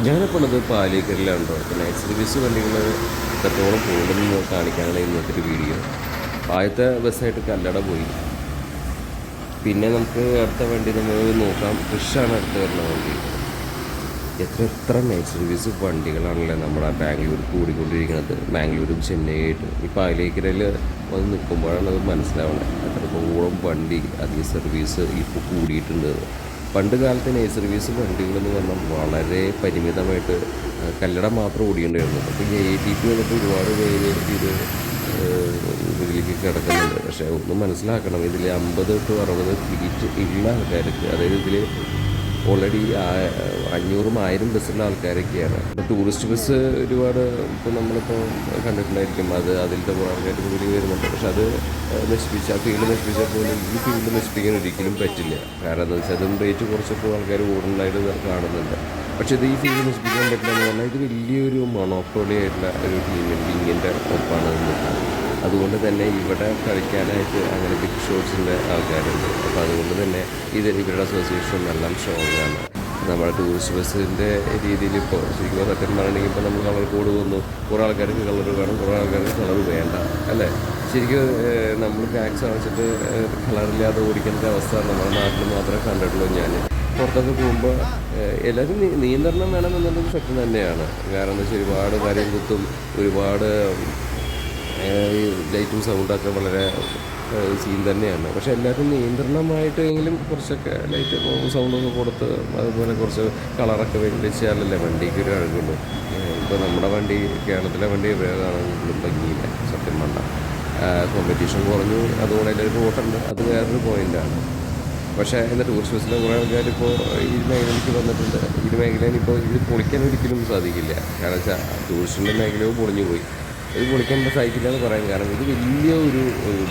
ഞാനിപ്പോൾ ഉള്ളത് പാലിയേക്കലിലാണ് കേട്ടോ. ഇപ്പോൾ നൈറ്റ് സർവീസ് വണ്ടികൾ എത്രത്തോളം പോകുമെന്ന് കാണിക്കാനാണ് ഇന്നത്തെ ഒരു വീഡിയോ. ആദ്യത്തെ ബസ്സായിട്ട് കല്ലട പോയി. പിന്നെ നമുക്ക് അടുത്ത വണ്ടി നമ്മൾ നോക്കാം. കൃഷാണ് അടുത്ത് വരുന്ന വണ്ടി. എത്ര നൈറ്റ് സർവീസ് വണ്ടികളാണല്ലേ നമ്മുടെ ബാംഗ്ലൂർക്ക് കൂടിക്കൊണ്ടിരിക്കുന്നത്. ബാംഗ്ലൂരും ചെന്നൈയായിട്ട് ഈ പാലിയേക്കരയിൽ വന്ന് നിൽക്കുമ്പോഴാണ് അത് മനസ്സിലാവുന്നത് എത്രത്തോളം വണ്ടി അധിക സർവീസ് ഇപ്പോൾ കൂടിയിട്ടുണ്ട്. പണ്ട് കാലത്ത് നൈറ്റ് സർവീസ് വണ്ടികളെന്ന് പറഞ്ഞാൽ വളരെ പരിമിതമായിട്ട് കല്ലട മാത്രം ഓടിയിട്ടുണ്ടായിരുന്നു. അപ്പോൾ ഈ ATP വന്നിട്ട് ഒരുപാട് പേര് ഇതിലേക്ക് കിടക്കുന്നുണ്ട്. പക്ഷേ ഒന്ന് മനസ്സിലാക്കണം, ഇതിൽ 50 to 60 ഫീറ്റ് ഉള്ള ആൾക്കാർക്ക്, അതായത് ഇതിൽ ഓൾറെഡി 500ഉം 1000 ബസ്സുള്ള ആൾക്കാരൊക്കെയാണ്. ഇപ്പോൾ ടൂറിസ്റ്റ് ബസ് ഒരുപാട് ഇപ്പോൾ നമ്മളിപ്പോൾ കണ്ടിട്ടുണ്ടായിരിക്കും. അതിലത്തെ കുറേ ആൾക്കാർ കൂടി വരുന്നുണ്ട്. പക്ഷെ അത് ആ ഫീൽഡ് നശിപ്പിച്ചാൽ പോലും ഈ ഫീൽഡ് നശിപ്പിക്കാൻ ഒരിക്കലും പറ്റില്ല. കാരണം എന്താ വെച്ചാൽ അതും റേറ്റ് കുറച്ചൊക്കെ ആൾക്കാർ ഓടുന്നതായിട്ട് കാണുന്നുണ്ട്. പക്ഷേ ഇത് ഈ ഫീൽഡ് നശിപ്പിക്കാൻ പറ്റില്ല എന്ന് പറഞ്ഞാൽ ഇത് വലിയൊരു മൊണോപ്പൊളി ആയിട്ടുള്ള ഒരു ടീമിൻ്റെ ഒപ്പാണ് നിൽക്കുന്നത്. അതുകൊണ്ട് തന്നെ ഇവിടെ കളിക്കാനായിട്ട് അങ്ങനെ ബിഗ് ഷോട്ട്സിൻ്റെ ആൾക്കാരുണ്ട്. അപ്പോൾ അതുകൊണ്ട് തന്നെ ഇവരുടെ അസോസിയേഷൻ എല്ലാം സ്ട്രോങ് ആണ്. നമ്മുടെ ടൂറിസ്റ്റ് ബസ്സിൻ്റെ രീതിയിൽ ഇപ്പോൾ ശരിക്കും സത്യം പറയണമെങ്കിൽ ഇപ്പോൾ നമ്മൾ കളർ കോഡ് വന്നു. കുറേ ആൾക്കാർക്ക് കളർ വേണം, കുറേ ആൾക്കാർക്ക് കളർ വേണ്ട, അല്ലേ? ശരിക്കും നമ്മൾ ടാക്സ് അടച്ചിട്ട് കളറില്ലാതെ ഓടിക്കേണ്ട അവസ്ഥ നമ്മുടെ നാട്ടിൽ മാത്രമേ കണ്ടിട്ടുള്ളൂ. ഞാൻ പുറത്തൊക്കെ പോകുമ്പോൾ എല്ലാവരും നിയന്ത്രണം വേണമെന്നുള്ളത് സത്യം തന്നെയാണ്. കാരണം എന്താ വെച്ചാൽ ഒരുപാട് കാര്യം കുത്തും, ഒരുപാട് ഈ ലൈറ്റും സൗണ്ടൊക്കെ വളരെ സീൻ തന്നെയാണ്. പക്ഷേ എല്ലാവരും നിയന്ത്രണമായിട്ടെങ്കിലും കുറച്ചൊക്കെ ലൈറ്റ് സൗണ്ടൊക്കെ കൊടുത്ത് അതുപോലെ കുറച്ച് കളറൊക്കെ വെച്ചാലല്ലേ വണ്ടിക്ക് ഒരു അഴകുള്ളൂ. ഇപ്പോൾ നമ്മുടെ വണ്ടി, കേരളത്തിലെ വണ്ടി കാണാൻ ഭംഗിയില്ല സത്യം പറഞ്ഞാൽ. കോമ്പറ്റീഷൻ കുറഞ്ഞു, അതുകൊണ്ട് എല്ലാവർക്കും ഓട്ടുണ്ട്, അത് വേറൊരു പോയിൻ്റാണ്. പക്ഷേ ഇന്ന് ടൂറിസ്റ്റ് ബസ്സിലെ കുറേ ആൾക്കാരിപ്പോൾ ഈ മേഖലയ്ക്ക് വന്നിട്ടുണ്ട്. ഈ മേഖലയിൽ ഇപ്പോൾ ഇത് പൊളിക്കാൻ ഒരിക്കലും സാധിക്കില്ല. കാരണം വെച്ചാൽ ടൂറിസ്റ്റിൻ്റെ മേഖലയും പൊളിഞ്ഞു പോയി. ഇത് പൊളിക്കാൻ സാധിക്കില്ല എന്ന് പറയാൻ കാരണം ഇത് വലിയ ഒരു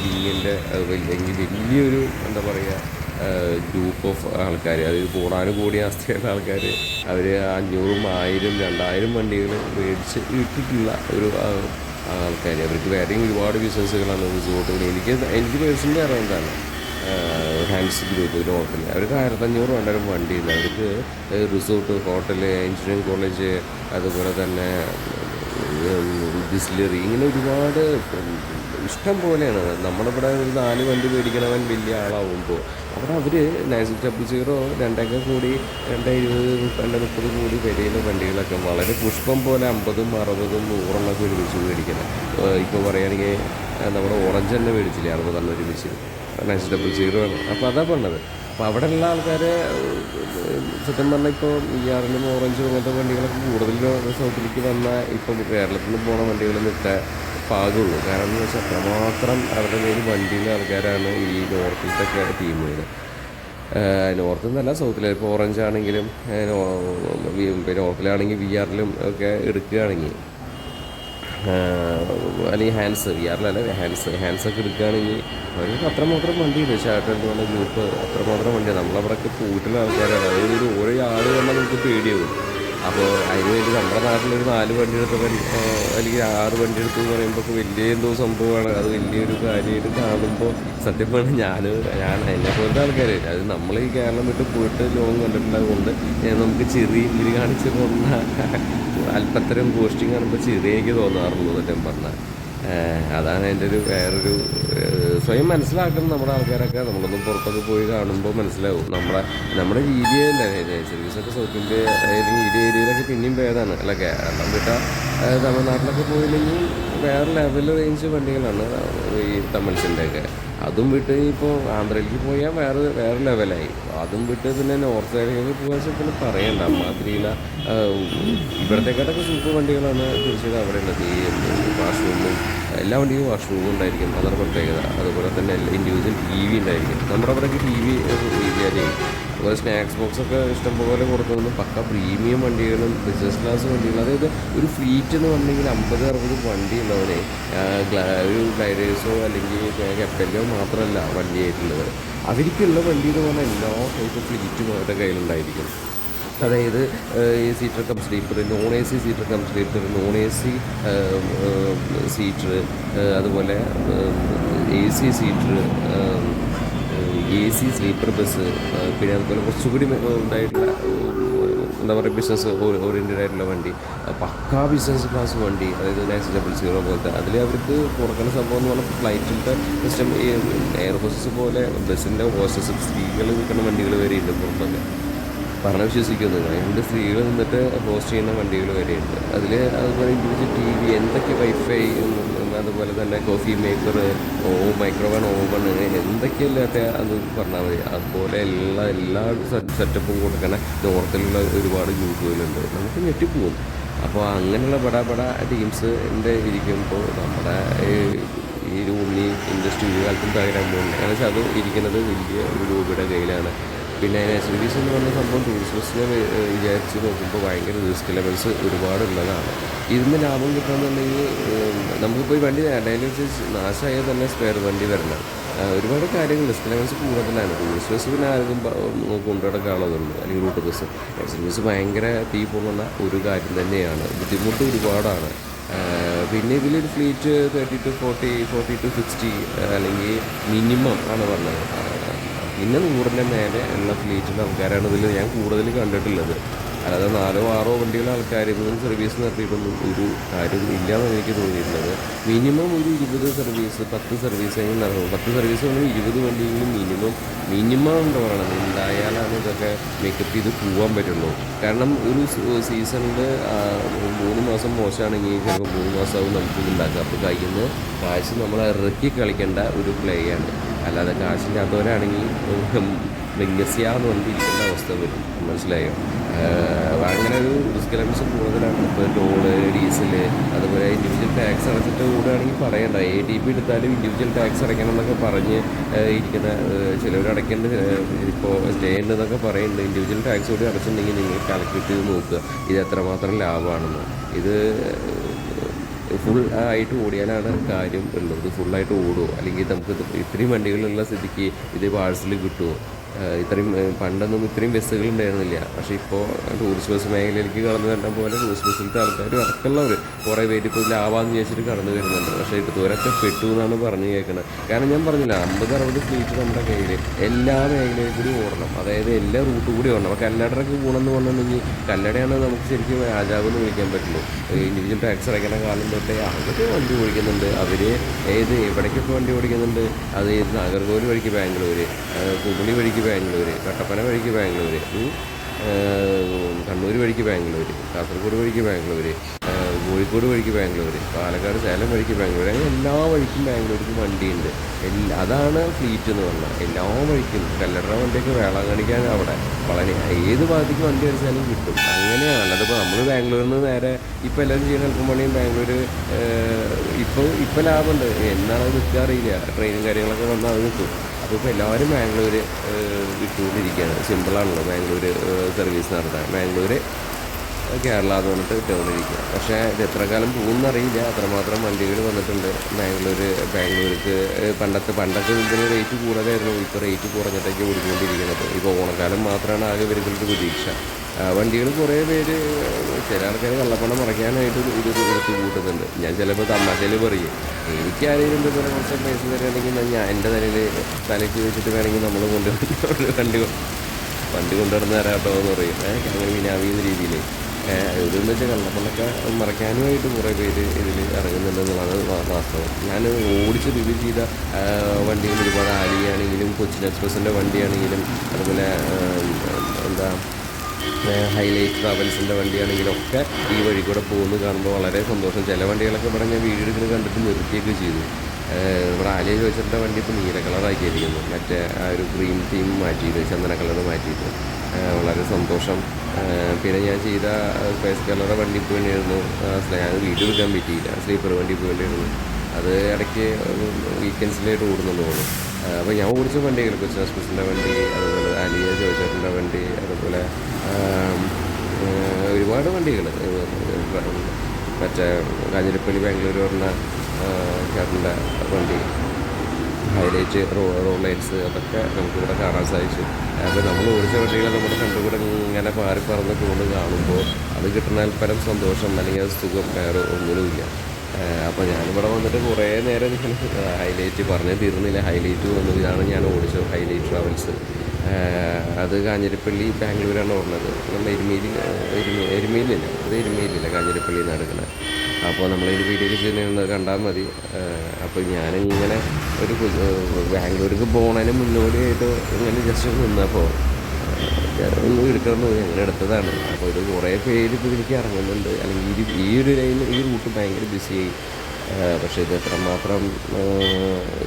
ബിങ്ങിൻ്റെ അല്ലെങ്കിൽ വലിയൊരു എന്താ പറയുക ഗ്രൂപ്പ് ഓഫ് ആൾക്കാർ, അതായത് കോടാനുകോടി ആസ്തിയുള്ള ആൾക്കാർ, അവർ 500ഉം 1000ഉം 2000 വണ്ടികൾ മേടിച്ച് ഇട്ടിട്ടുള്ള ഒരു ആൾക്കാർ. അവർക്ക് വേറെയും ഒരുപാട് ബിസിനസ്സുകളാണ്, റിസോർട്ടുകൾ. എനിക്ക് പേഴ്സണലി അറിയുന്നതാണ്. ഹാൻഡ്സ് ഗ്രൂപ്പ് ഹോട്ടൽ, അവർക്ക് 1500 2000 വണ്ടിയുണ്ട്. അവർക്ക് റിസോർട്ട്, ഹോട്ടൽ, എഞ്ചിനീയറിംഗ് കോളേജ്, അതുപോലെ തന്നെ ഡിസ്റ്റിലറി, ഇങ്ങനെ ഒരുപാട് ഇഷ്ടം പോലെയാണ്. നമ്മളിവിടെ ഒരു 4 വണ്ടി മേടിക്കണവൻ വലിയ ആളാവുമ്പോൾ അവിടെ അവർ 900 2 കൂടി 220 230 കൂടി വിലയിലെ വണ്ടികളൊക്കെ വളരെ പുഷ്പം പോലെ 50ഉം 60ഉം 100 ഒരുമിച്ച് മേടിക്കണം. ഇപ്പോൾ പറയുകയാണെങ്കിൽ നമ്മുടെ ഓറഞ്ച് തന്നെ മേടിച്ചില്ലേ 60 ഒരുമിച്ച് 900 ആണ്. അപ്പോൾ അതാ പറഞ്ഞത്. അപ്പോൾ അവിടെയുള്ള ആൾക്കാർ സത്യം പറഞ്ഞാൽ ഇപ്പോൾ ER-ലും ഓറഞ്ചും അങ്ങനത്തെ വണ്ടികളൊക്കെ കൂടുതലും സൗത്തിലേക്ക് വന്നാൽ ഇപ്പം കേരളത്തിൽ നിന്ന് പോകുന്ന വണ്ടികളിൽ നിൽക്കാൻ പാകുള്ളൂ. കാരണം എന്ന് വെച്ചാൽ അത്രമാത്രം അവരുടെ കയ്യിൽ വണ്ടിയിലെ ആൾക്കാരാണ് ഈ നോർത്തിലത്തൊക്കെ ടീമുകൾ. നോർത്തിൽ നിന്നല്ല, സൗത്തിൽ. ഇപ്പോൾ ഓറഞ്ച് ആണെങ്കിലും പിന്നെ നോർത്തിലാണെങ്കിൽ VR-ലും ഒക്കെ എടുക്കുകയാണെങ്കിൽ, അല്ലെങ്കിൽ ഹാൻഡ്സ്, VR-ലല്ല ഹാൻഡ്സൊക്കെ എടുക്കുകയാണെങ്കിൽ അവർക്ക് അത്രമാത്രം വണ്ടിയുണ്ട്. ചാർട്ടേഡ് പറഞ്ഞ ഗ്രൂപ്പ് അത്രമാത്രം വണ്ടിയാണ്. നമ്മളവിടെയൊക്കെ പോയിട്ടുള്ള ആൾക്കാരാണ്. അതായത് ഓരോ ആൾ വന്നാൽ നമുക്ക് പേടിയാവും. അപ്പോൾ അതിന് വേണ്ടി നമ്മുടെ നാട്ടിലൊരു 4 വണ്ടി എടുത്ത് അല്ലെങ്കിൽ 6 വണ്ടി എടുത്തു എന്ന് പറയുമ്പോൾ വലിയ എന്തോ സംഭവമാണ്. അത് വലിയൊരു കാര്യമായിട്ട് കാണുമ്പോൾ സത്യം പറഞ്ഞാൽ ഞാൻ എന്നെ പോലത്തെ ആൾക്കാർ, അത് നമ്മൾ ഈ കേരളം വിട്ട് പോയിട്ട് ലോകം കണ്ടിട്ടുള്ളത് കൊണ്ട് നമുക്ക് ചെറിയ ഇരി കാണിച്ച് പോകുന്ന അല്പത്തരം പോസ്റ്റിങ് കാണുമ്പോൾ ചെറിയേക്ക് തോന്നാറുള്ളൂ സത്യം പറഞ്ഞാൽ. അതാണ് എൻ്റെ ഒരു വേറൊരു സ്വയം മനസ്സിലാക്കണം. നമ്മുടെ ആൾക്കാരൊക്കെ നമ്മളൊന്നും പുറത്തൊക്കെ പോയി കാണുമ്പോൾ മനസ്സിലാവും നമ്മുടെ രീതിയല്ല. സർവീസൊക്കെ സൗത്ത് ഇന്ത്യ അല്ലെങ്കിൽ ഈ ഏരിയയിലൊക്കെ പിന്നെയും ഭേദമാണ്. അല്ല, കേരളം വിട്ടാൽ തമിഴ്നാട്ടിലൊക്കെ പോയില്ലെങ്കിൽ വേറെ ലെവൽ റേഞ്ച് വണ്ടികളാണ് ഈ തമിഴ്സിൻ്റെയൊക്കെ. അതും വിട്ട് ഇപ്പോൾ ആന്ധ്രയിലേക്ക് പോയാൽ വേറെ ലെവലായി. അതും വിട്ട് പിന്നെ നോർത്ത് സൈഡിലേക്ക് പോകാൻ വെച്ചാൽ പിന്നെ പറയണ്ട. മാതിരിയില്ല, ഇവിടത്തേക്കാട്ടൊക്കെ സൂപ്പർ വണ്ടികളാണ് തീർച്ചയായിട്ടും അവിടെ ഉള്ളത്. ഈ വാഷ്റൂമും എല്ലാ വണ്ടിയും വാഷ്റൂമും ഉണ്ടായിരിക്കും, അതാണ് പ്രത്യേകത. അതുപോലെ തന്നെ ഇൻഡിവിജ്വൽ TV ഉണ്ടായിരിക്കും. നമ്മുടെ അവിടെയൊക്കെ TV രീതിയാലേ. അതുപോലെ സ്നാക്സ് ബോക്സൊക്കെ ഇഷ്ടംപോലെ കൊടുക്കുന്നത് പക്ക പ്രീമിയം വണ്ടികളും ബിസിനസ് ക്ലാസ് വണ്ടികളും. അതായത് ഒരു ഫ്ലീറ്റ് എന്ന് പറഞ്ഞെങ്കിൽ 50-60 വണ്ടി ഉള്ളവരെ ഒരു ഗ്ലൈഡേഴ്സോ അല്ലെങ്കിൽ കപ്പലിലോ മാത്രമല്ല വണ്ടിയായിട്ടുള്ളത്. അവർക്കുള്ള വണ്ടി എന്ന് പറഞ്ഞാൽ എല്ലാ ടൈപ്പ് ഫ്ലീറ്റും അവരുടെ കയ്യിലുണ്ടായിരിക്കും. അതായത് seater come sleeper, non AC seater come sleeper, non AC seater, അതുപോലെ AC seater, AC sleeper bus, പിന്നെ അതുപോലെ കുറച്ചുകൂടി ഉണ്ടായിട്ടുള്ള എന്താ പറയുക ബിസിനസ് ഓറിയൻറ്റഡ് ആയിട്ടുള്ള വണ്ടി, പക്കാ ബിസിനസ് ക്ലാസ് വണ്ടി, അതായത് നാക്സ് 000 പോലത്തെ. അതിൽ അവർക്ക് കൊടുക്കുന്ന സംഭവം എന്ന് പറഞ്ഞാൽ ഫ്ലൈറ്റിൻ്റെ സിസ്റ്റം ഈ എയർ ഹോസ്റ്റസ് പോലെ ബസ്സിൻ്റെ ഹോസ്റ്റസ് സ്ത്രീകൾ നിൽക്കുന്ന വണ്ടികൾ വരെ ഉണ്ട് പുറത്തൊക്കെ. പറഞ്ഞ് വിശ്വസിക്കുന്നത് അതിൻ്റെ സ്ത്രീകൾ നിന്നിട്ട് ഹോസ്റ്റ് ചെയ്യുന്ന വണ്ടികൾ വരെയുണ്ട്. അതിൽ അതുപോലെ ഇൻഡിവിജ്വൽ ടി വി, എന്തൊക്കെ വൈഫൈ, അതുപോലെ തന്നെ കോഫി മേക്കർ, മൈക്രോവേൺ ഓവൺ, എന്തൊക്കെയല്ലാത്ത അത് പറഞ്ഞാൽ മതി. അതുപോലെ എല്ലാ സെറ്റപ്പും കൊടുക്കണ നോർത്തിലുള്ള ഒരുപാട് ഗ്രൂപ്പുകളുണ്ട്. നമുക്ക് ഞെട്ടിപ്പോകും. അപ്പോൾ അങ്ങനെയുള്ള ബട ടീംസിൻ്റെ ഇരിക്കുമ്പോൾ നമ്മുടെ ഈ ഒരു ഉണ്ണി ഇൻഡസ്ട്രി ഒരു കാലത്തും തകരാൻ പോകുന്നില്ല. കാരണം വെച്ചാൽ അത് ഇരിക്കുന്നത് വലിയ ഒരു രൂപയുടെ കയ്യിലാണ്. പിന്നെ സർവീസ് എന്ന് പറഞ്ഞ സംഭവം ടൂറിസ്റ്റ് ബസ്സിനെ വിചാരിച്ച് നോക്കുമ്പോൾ ഭയങ്കര റിസ്ക് ലെവൽസ് ഒരുപാടുള്ളതാണ്. ഇതിന് ലാഭം കിട്ടണമെന്നുണ്ടെങ്കിൽ നമുക്കിപ്പോൾ ഈ വണ്ടി ഡെയിലി നാശമായാൽ തന്നെ സ്പെയർ വണ്ടി വരണം. ഒരുപാട് കാര്യങ്ങൾ റിസ്ക് ലെവൽസ് കൂടുതലാണ്. ടൂറിസ്റ്റ് ബസ് പിന്നെ ആർക്കും കൊണ്ടുനടക്കാനുള്ളതുള്ളൂ, അല്ലെങ്കിൽ റൂട്ട് ബസ്. സർവീസ് ഭയങ്കര തീ പോകുന്ന ഒരു കാര്യം തന്നെയാണ്. ബുദ്ധിമുട്ട് ഒരുപാടാണ്. പിന്നെ ഇതിലൊരു ഫ്ലീറ്റ് 30 to 40, 40 to 60 അല്ലെങ്കിൽ മിനിമം ആണ് പറഞ്ഞത്. പിന്നെ 100-ൻ്റെ മേലെ ഉള്ള ഫ്ലീറ്റിൻ്റെ ആൾക്കാരാണ് ഇതിൽ ഞാൻ കൂടുതൽ കണ്ടിട്ടുള്ളത്. അല്ലാതെ 4-6 വണ്ടികളുടെ ആൾക്കാർ ഇതൊന്നും സർവീസ് നടത്തിയിട്ടൊന്നും ഒരു കാര്യം ഇല്ലയെന്നാണ് എനിക്ക് തോന്നിയിട്ടുള്ളത്. മിനിമം ഒരു 20 സർവീസ്, 10 സർവീസ് എങ്കിലും നടക്കും. 10 സർവീസ് വേണമെങ്കിൽ 20 വണ്ടിയെങ്കിലും മിനിമം എന്താ പറയണത് ഉണ്ടായാലാണ് ഇതൊക്കെ മേക്കപ്പ് ചെയ്ത് പോകാൻ പറ്റുള്ളൂ. കാരണം ഒരു സീസണിൽ 3 മാസം മോശമാണെങ്കിൽ ചിലപ്പോൾ 3 മാസമാവും നമുക്ക് ഉണ്ടാക്കുക. അപ്പോൾ കയ്യിൽ നിന്ന് കാശ് നമ്മൾ ഇറക്കി കളിക്കേണ്ട ഒരു പ്ലേയാണ്. അല്ലാതെ കാശില്ലാത്തവരാണെങ്കിൽ മെങ്ങസിയാന്ന് പറഞ്ഞിരിക്കേണ്ട അവസ്ഥ വരും. മനസ്സിലായോ? അങ്ങനെ ഒരു റിസ്ക് എലമെൻസ് കൂടുതലാണ്. ഇപ്പോൾ ടോള്, ഡീസല്, അതുപോലെ ഇൻഡിവിജ്വൽ ടാക്സ് അടച്ചിട്ട് കൂടുകയാണെങ്കിൽ പറയണ്ട. ATP എടുത്താലും ഇൻഡിവിജ്വൽ ടാക്സ് അടയ്ക്കണം എന്നൊക്കെ പറഞ്ഞ് ഇരിക്കുന്ന ചിലവർ അടയ്ക്കേണ്ട, ഇപ്പോൾ സ്റ്റേ ഉണ്ടെന്നൊക്കെ പറയുന്നുണ്ട്. ഇൻഡിവിജ്വൽ ടാക്സ് കൂടി അടച്ചിട്ടുണ്ടെങ്കിൽ നിങ്ങൾ കാൽക്കുലേറ്റ് ചെയ്ത് നോക്കുക ഇത് എത്രമാത്രം ലാഭമാണെന്ന്. ഇത് ഫുൾ ആയിട്ട് ഓടിയാലാണ് കാര്യം ഉള്ളത്. ഫുള്ളായിട്ട് ഓടുമോ, അല്ലെങ്കിൽ നമുക്ക് ഇത്രയും വണ്ടികളുള്ള സ്ഥിതിക്ക് ഇത് പാഴ്സൽ കിട്ടുമോ? ഇത്രയും പണ്ടൊന്നും ഇത്രയും ബസ്സുകൾ ഉണ്ടായിരുന്നില്ല. പക്ഷേ ഇപ്പോൾ ടൂറിസ്റ്റ് ബസ് മേഖലയിലേക്ക് കടന്നു വരേണ്ട പോലെ ടൂറിസ്റ്റ് ബസ്സിലത്തെ ആൾക്കാർ അടക്കമുള്ളവർ കുറേ പേര് ഇപ്പോൾ ലാഭമെന്ന് വിചാരിച്ചിട്ട് കടന്നു വരുന്നുണ്ട്. പക്ഷേ ഇതുവരെയൊക്കെ പെട്ടു എന്നാണ് പറഞ്ഞു കേൾക്കുന്നത്. കാരണം ഞാൻ പറഞ്ഞില്ല, 50-60 ഫ്ലീറ്റ് നമ്മുടെ കയ്യിൽ എല്ലാ മേഖലയിൽ കൂടി ഓടണം. അതായത് എല്ലാ റൂട്ട് കൂടി ഓടണം. അപ്പോൾ കല്ലടയൊക്കെ പോകണമെന്ന് പറഞ്ഞിട്ടുണ്ടെങ്കിൽ കല്ലടയാണ് നമുക്ക് ശരിക്കും രാജാവ് എന്ന് വിളിക്കാൻ പറ്റുള്ളൂ. ഇൻഡിവിജ്വൽ ടാക്സ് അടയ്ക്കുന്ന കാലം തൊട്ടേ അവർക്ക് വണ്ടി ഓടിക്കുന്നുണ്ട്. അവർ എവിടേക്കൊക്കെ വണ്ടി ഓടിക്കുന്നുണ്ട്. അത് നാഗർകോവിൽ വഴിക്ക് ബാംഗ്ലൂർ, കുമളി വഴിക്ക് ബാംഗ്ലൂർ, കട്ടപ്പന വഴിക്ക് ബാംഗ്ലൂർ, കണ്ണൂർ വഴിക്ക് ബാംഗ്ലൂർ, കാസർഗോഡ് വഴിക്ക് ബാംഗ്ലൂർ, കോഴിക്കോട് വഴിക്ക് ബാംഗ്ലൂർ, പാലക്കാട് സേലം വഴിക്ക് ബാംഗ്ലൂർ, അങ്ങനെ എല്ലാ വഴിക്കും ബാംഗ്ലൂർക്ക് വണ്ടിയുണ്ട്. അതാണ് ഫ്ലീറ്റ് എന്ന് പറഞ്ഞാൽ. എല്ലാ വഴിക്കും കല്ലട വണ്ടിയൊക്കെ വേളാങ്കണിക്കാൻ അവിടെ വളരെ ഏത് ഭാഗത്തേക്ക് വണ്ടി അടിച്ചാലും കിട്ടും. അങ്ങനെയാണ്. അല്ലാതിപ്പോൾ നമ്മൾ ബാംഗ്ലൂരിൽ നിന്ന് നേരെ ഇപ്പോൾ എല്ലാവരും ചെയ്യുന്ന എളുപ്പം പണിയും ബാംഗ്ലൂർ ഇപ്പോൾ ലാഭമുണ്ട്. എന്നാണ് അത് നിൽക്കുക അറിയില്ല. ട്രെയിനും കാര്യങ്ങളൊക്കെ വന്നാൽ അത് നിൽക്കും. അപ്പോൾ ഇപ്പോൾ എല്ലാവരും ബാംഗ്ലൂർ വിട്ടുകൊണ്ടിരിക്കുകയാണ്. സിമ്പിളാണല്ലോ ബാംഗ്ലൂർ സർവീസ് നടത്താൻ. ബാംഗ്ലൂർ കേരള എന്ന് പറഞ്ഞിട്ട് ഇട്ടുകൊണ്ടിരിക്കുക. പക്ഷേ ഇത് എത്ര കാലം പോകുമെന്നറിയില്ല. അത്രമാത്രം വണ്ടികൾ വന്നിട്ടുണ്ട് ബാംഗ്ലൂർക്ക്. പണ്ടൊക്കെ ഇതിന് റേറ്റ് കൂടുതലായിരുന്നു. ഇപ്പോൾ റേറ്റ് കുറഞ്ഞിട്ടൊക്കെ ഓടിക്കൊണ്ടിരിക്കുന്നത്. ഇപ്പോൾ ഓണക്കാലം മാത്രമാണ് ആകെ വരുന്നൊരു പ്രതീക്ഷ. വണ്ടികൾ കുറേ പേര്, ചില ആൾക്കാർ കള്ളപ്പണം മറയ്ക്കാനായിട്ട് ഇത് എടുത്ത് കൂട്ടുന്നുണ്ട്. ഞാൻ ചിലപ്പോൾ തമാശയിൽ പറയും, എനിക്ക് ആരെങ്കിലും ഇതുപോലെ കുറച്ച് പൈസ തരുകയാണെങ്കിൽ ഞാൻ എൻ്റെ തലയ്ക്ക് വെച്ചിട്ട് വേണമെങ്കിൽ നമ്മൾ വണ്ടി കൊണ്ടുവരുന്ന തരാട്ടോ എന്ന് പറയും. അങ്ങനെ വിനാവിക്കുന്ന രീതിയിൽ ഇതെന്ന് വെച്ചാൽ കള്ളപ്പണമൊക്കെ മറയ്ക്കാനുമായിട്ട് കുറേ പേര് ഇതിൽ ഇറങ്ങുന്നുണ്ടെന്നുള്ളതാണ് വാസ്തവം. ഞാൻ ഓടിച്ച് റിവ്യൂ ചെയ്ത വണ്ടികൾ ഒരുപാട് ആലിയാണെങ്കിലും കൊച്ചിൻ എക്സ്പ്രസിൻ്റെ വണ്ടിയാണെങ്കിലും അതുപോലെ ഹൈലൈറ്റ് ട്രാവൽസിൻ്റെ വണ്ടിയാണെങ്കിലും ഒക്കെ ഈ വഴി കൂടെ പോകുന്നത് കാണുമ്പോൾ വളരെ സന്തോഷം. ചില വണ്ടികളൊക്കെ ഇവിടെ ഞാൻ വീഡിയോ എടുക്കുന്നത് കണ്ടിട്ട് നിർത്തിയൊക്കെ ചെയ്തു. നമ്മുടെ ആലിയ ചോദിച്ചിട്ട് വണ്ടി ഇപ്പോൾ നീല കളറാക്കിയിരിക്കുന്നു. മറ്റേ ആ ഒരു ഗ്രീൻ തീം മാറ്റിയിട്ട് ചന്ദന കളർ മാറ്റിയിട്ട് വളരെ സന്തോഷം. പിന്നെ ഞാൻ ചെയ്ത സ്പേസ് കളറുടെ വണ്ടി പോയിട്ടായിരുന്നു. ഞാൻ വീഡിയോ എടുക്കാൻ പറ്റിയില്ല. സ്ലീപ്പർ വണ്ടി പോയിട്ടായിരുന്നു. അത് ഇടയ്ക്ക് വീക്കെൻഡ്സിലായിട്ട് ഓടുന്നുണ്ട് തോന്നുന്നു. അപ്പോൾ ഞാൻ ഓടിച്ച വണ്ടികൾ കൊച്ചിൻ എക്സ്പ്രസിൻ്റെ വണ്ടി, അതുപോലെ ആലിയ ജോയിച്ചേട്ടൻ്റെ വണ്ടി, അതുപോലെ ഒരുപാട് വണ്ടികൾ, മറ്റേ കാഞ്ഞിരപ്പള്ളി ബാംഗ്ലൂർ പറഞ്ഞ ചേട്ടൻ്റെ വണ്ടി, ഹൈലൈറ്റ്, റോഡ് ലൈറ്റ്സ്, അതൊക്കെ നമുക്കിവിടെ കാണാൻ സാധിച്ചു. അപ്പോൾ നമ്മൾ ഓടിച്ച വണ്ടികൾ നമ്മുടെ കണ്ടുകൂടെ ഇങ്ങനെ പാറി പറന്ന് പോകുന്നത് കാണുമ്പോൾ അത് കിട്ടുന്ന പരം സന്തോഷം അല്ലെങ്കിൽ സുഖം വേറെ ഒന്നിനുമില്ല. അപ്പോൾ ഞാനിവിടെ വന്നിട്ട് കുറേ നേരം ഹൈലൈറ്റ് പറഞ്ഞ് തീർന്നില്ല. ഹൈലൈറ്റ് വന്നു. ഇതാണ് ഞാൻ ഓടിച്ചത് ഹൈലൈറ്റ് ട്രാവൽസ്. അത് കാഞ്ഞിരപ്പള്ളി ബാംഗ്ലൂരാണ് ഓടുന്നത്. നമ്മൾ എരുമേലില്ല, അത് എരുമേലില്ല, കാഞ്ഞിരപ്പള്ളിയിൽ നിന്ന് എടുക്കുന്നത്. അപ്പോൾ നമ്മളതിന് വീഡിയോ ചെയ്യുന്നത് കണ്ടാൽ മതി. അപ്പോൾ ഞാനിങ്ങനെ ഒരു ബാംഗ്ലൂർക്ക് പോകുന്നതിന് മുന്നോടിയായിട്ട് ഇങ്ങനെ ജസ്റ്റ് നിന്നപ്പോൾ ഒന്ന് എടുക്കണം അങ്ങനെ എടുത്തതാണ്. അപ്പോൾ ഇത് കുറേ പേര് ഇപ്പോൾ ഇതിലേക്ക് ഇറങ്ങുന്നുണ്ട്. അല്ലെങ്കിൽ ഈ ഒരു ലൈൻ ഈ റൂട്ട് ഭയങ്കര ബിസിയായി. പക്ഷേ ഇത് എത്രമാത്രം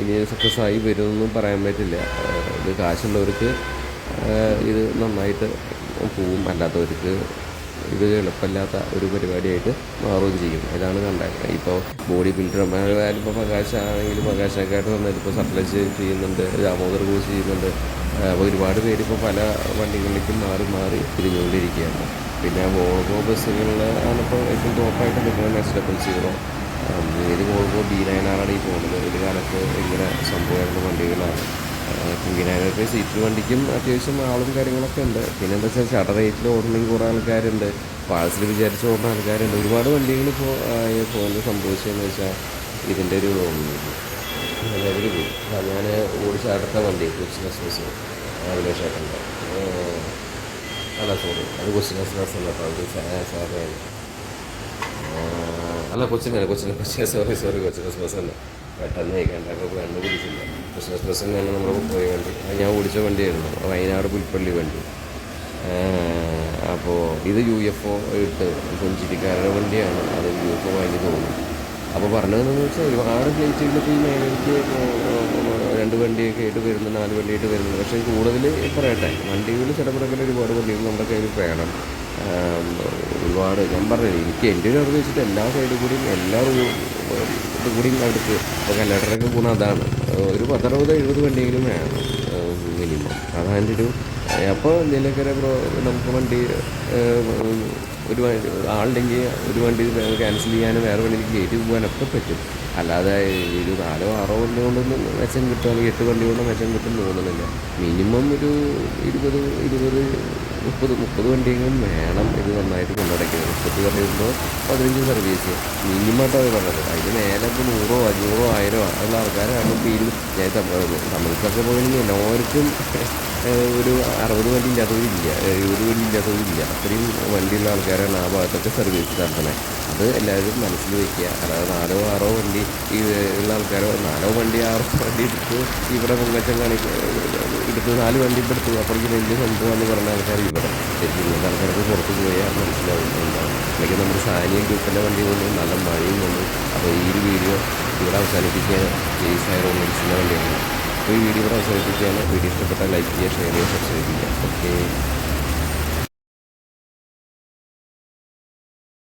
ഇനി സക്സസ് ആയി വരുമെന്നൊന്നും പറയാൻ പറ്റില്ല. ഇത് കാശുള്ളവർക്ക് ഇത് നന്നായിട്ട് പോവും, അല്ലാത്തവർക്ക് ഇത് എളുപ്പമില്ലാത്ത ഒരു പരിപാടിയായിട്ട് മാറുകയും ചെയ്യും. ഇതാണ് കണ്ടത്. ഇപ്പോൾ ബോഡി ബിൽഡർമാരും ഇപ്പോൾ പ്രകാശാണെങ്കിലും പ്രകാശക്കായിട്ട് നന്നായിട്ട് ഇപ്പോൾ സപ്ലൈസ് ചെയ്യുന്നുണ്ട്, ദാമോദർ കോഴ്സ് ചെയ്യുന്നുണ്ട്. അപ്പോൾ ഒരുപാട് പേര് ഇപ്പോൾ പല വണ്ടികളിലേക്കും മാറി മാറി തിരിഞ്ഞുകൊണ്ടിരിക്കുകയാണ്. പിന്നെ വോൾവോ ബസ്സുകളിൽ ആണിപ്പോൾ ഏറ്റവും ടോപ്പായിട്ട് നിൽക്കുന്നത് SW0. ഇത് വോൾവോ B9R ആണ് ഈ പോകുന്നത്. ഒരു കാലത്ത് ഇങ്ങനെ സംഭവമായിരുന്ന വണ്ടികളാണ്. B9R സീറ്റ് വണ്ടിക്കും അത്യാവശ്യം ആളും കാര്യങ്ങളൊക്കെ ഉണ്ട്. പിന്നെ എന്താ വെച്ചാൽ ഷട്ടർ റേറ്റിൽ ഓടണമെങ്കിൽ കുറേ ആൾക്കാരുണ്ട്, പാഴ്സൽ വിചാരിച്ച് ഓടുന്ന ആൾക്കാരുണ്ട്. ഒരുപാട് വണ്ടികൾ ഇപ്പോൾ പോകുന്നത് സംഭവിച്ചതെന്ന് വെച്ചാൽ ഇതിൻ്റെ ഒരു നിലവിൽ പോയി. ഞാൻ ഓടിച്ച അടുത്ത വണ്ടി കൊച്ചിൻ എക്സ്പ്രസ് വിലേഷേട്ടൻ്റെ അല്ല സോറി, അത് കൊച്ചിൻ എക്സ്പ്രസ് അല്ല കേട്ടോ, അത് സാറിയാണ്. അല്ല കൊച്ചിൻ എക്സ്പ്രസ് അല്ല, പെട്ടെന്ന് കേൾക്കേണ്ടപ്പോൾ കണ്ടുപിടിച്ചില്ല. കൊച്ചിൻ എക്സ്പ്രസ്സിൽ തന്നെ നമ്മൾ പോയ വണ്ടി, ഞാൻ ഓടിച്ച വണ്ടിയായിരുന്നു, വയനാട് പുൽപ്പള്ളി വണ്ടി. അപ്പോൾ ഇത് UFO ഇട്ട് കൊഞ്ചിരിക്കാരുടെ വണ്ടിയാണ്, അത് UFO വാങ്ങി തോന്നുന്നു. അപ്പോൾ പറഞ്ഞതെന്ന് വെച്ചാൽ ഒരുപാട് ഫ്ലൈറ്റുകളിപ്പോൾ ഈ മേഖലയ്ക്ക് 2 വണ്ടിയൊക്കെ ആയിട്ട് വരുന്നുണ്ട്, 4 വണ്ടിയായിട്ട് വരുന്നുണ്ട്. പക്ഷേ കൂടുതൽ പറയട്ടെ, വണ്ടികൾ ചിലപ്പോഴൊക്കെ ഒരുപാട് വണ്ടികൾ നമ്മുടെ കയ്യിൽ വേണം. ഒരുപാട് ഞാൻ പറഞ്ഞില്ല, എനിക്ക് എൻ്റെ ഒരു അറിവ് വെച്ചിട്ട് എല്ലാ സൈഡിൽ കൂടിയും എല്ലാ ഇത് കൂടിയും അടുത്ത് ഇപ്പോൾ കല്ലടറൊക്കെ ഗുണം അതാണ്. ഒരു 10-60-70 വണ്ടിയെങ്കിലും വേണം മിനിമം. അതാണ് എൻ്റെ ഒരു. അപ്പോൾ എന്തെങ്കിലുമൊക്കെ നമുക്ക് വണ്ടി ഒരു ആളുണ്ടെങ്കിൽ ഒരു വണ്ടി ക്യാൻസൽ ചെയ്യാനും വേറെ വണ്ടിക്ക് കയറ്റി പോകാനൊക്കെ പറ്റും. അല്ലാതെ ഒരു 4-6 വണ്ടി കൊണ്ടൊന്നും മെച്ചം കിട്ടും, അല്ലെങ്കിൽ 8 വണ്ടി കൊണ്ട് മെച്ചം കിട്ടും തോന്നുന്നില്ല. മിനിമം ഒരു 20-30 വണ്ടിയെങ്കിലും വേണം ഇത് നന്നായിട്ട് കൊണ്ടുനടക്കുന്നത്. 30 പറയുമ്പോൾ 15 സർവീസ് മിനിമമായിട്ടാണ് പറഞ്ഞത്. അതിന് മേലെ ഇപ്പോൾ 100-500 1000 ഉള്ള ആൾക്കാരാണ് ഇപ്പോൾ ഞാൻ തമിഴ്ക്കൊക്കെ പോകണമെങ്കിൽ എല്ലാവർക്കും ഒരു 60 വണ്ടി ഇല്ലാത്തവരില്ല, 70 വണ്ടി ഇല്ലാത്തവരില്ല. അത്രയും വണ്ടിയുള്ള ആൾക്കാരാണ് ആ ഭാഗത്തൊക്കെ സർവീസ് നടത്തുന്നത്. അത് എല്ലാവരും മനസ്സിൽ വയ്ക്കുക. അല്ലാതെ 4-6 വണ്ടി ഈ ഉള്ള ആൾക്കാരോ 4 വണ്ടി 6 വണ്ടി എടുത്ത് ഇവിടെ പൊങ്ങച്ചം എടുത്ത് 4 വണ്ടി ഇപ്പോൾ എടുത്തു അപ്പോഴേക്കും വലിയ സംഭവമെന്ന് പറഞ്ഞ ആൾക്കാർ ഇവിടെ ശരിക്കും ഇങ്ങനത്തെ ആൾക്കാരൊക്കെ പുറത്ത് പോയാൽ മനസ്സിലാവും എന്താണ്. അല്ലെങ്കിൽ നമ്മുടെ സാനിയ ഗ്രൂപ്പിൻ്റെ വണ്ടി കൊണ്ടും നല്ല മഴയും വന്നു. അപ്പോൾ ഈ ഒരു വീഡിയോ ഇവിടെ അവസാനിപ്പിക്കാൻ ജെയ്സായ റോമിൻസിൻ്റെ വണ്ടിയാണ്. അപ്പോൾ ഈ വീഡിയോ ഇവിടെ അവസാനിപ്പിക്കുകയാണ്. വീഡിയോ ഇഷ്ടപ്പെട്ടാൽ ലൈക്ക് ചെയ്യുക, ഷെയർ ചെയ്യുക, സബ്സ്ക്രൈബ് ചെയ്യുക. ഓക്കെ.